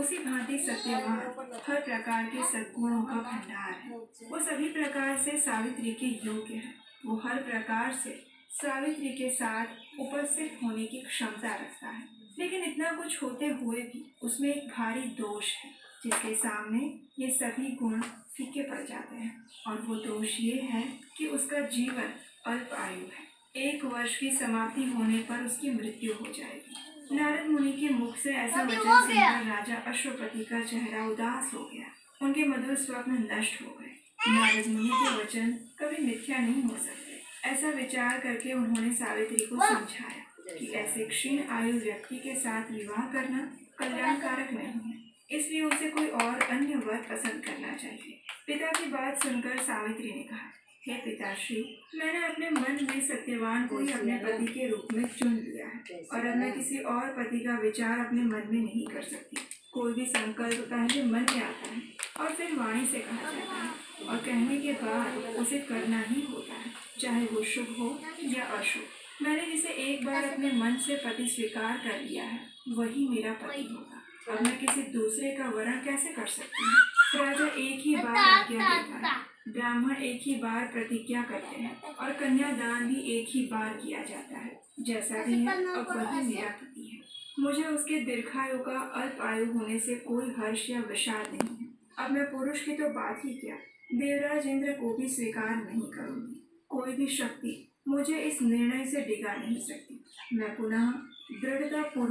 उसी भांति सत्यवान हर प्रकार के सद्गुणों का भंडार है। वो सभी प्रकार से सावित्री के योग्य है। वो हर प्रकार से सावित्री के साथ उपस्थित होने की क्षमता रखता है, लेकिन इतना कुछ होते हुए भी उसमें एक भारी दोष है जिसके सामने ये सभी गुण फीके पड़ जाते हैं। और वो दोष ये है कि उसका जीवन अल्प आयु है। 1 वर्ष की समाप्ति होने पर उसकी मृत्यु हो जाएगी। नारद मुनि के मुख से ऐसा वचन सुनकर राजा अश्वपति का चेहरा उदास हो गया। उनके मधुर स्वप्न नष्ट हो गए। नारद मुनि के वचन कभी मिथ्या नहीं हो सकते। ऐसा विचार करके उन्होंने सावित्री को समझाया कि ऐसे क्षीण आयु व्यक्ति के साथ विवाह करना कल्याणकारक नहीं है, इसलिए उसे कोई और अन्य वर पसंद करना चाहिए। पिता की बात सुनकर सावित्री ने कहा, हे पिताश्री, मैंने अपने मन में सत्यवान को ही अपने पति के रूप में चुन लिया है और अब मैं किसी और पति का विचार अपने मन में नहीं कर सकती। कोई भी संकल्प पहले मन में आता है और फिर वाणी से कहा जाता है और कहने के बाद उसे करना ही होता है, चाहे वो शुभ हो या अशुभ। मैंने जिसे एक बार अपने मन से पति स्वीकार कर लिया है वही मेरा पति होगा। अब मैं किसी दूसरे का वरण कैसे कर सकती हूँ? राजा एक ही बार आज्ञा देता है, ब्राह्मण एक ही बार प्रतिज्ञा करते हैं और कन्यादान भी एक ही बार किया जाता है। जैसा भी है अब वही मेरा पति है। मुझे उसके दीर्घायु का अल्प आयु होने से कोई हर्ष या विषाद नहीं है। अब मैं पुरुष की तो बात ही क्या, देवराज इंद्र को भी स्वीकार नहीं करूंगी। कोई भी शक्ति मुझे इस निर्णय से डिगा नहीं सकती। मैं पुनः दृढ़ता पूर्वक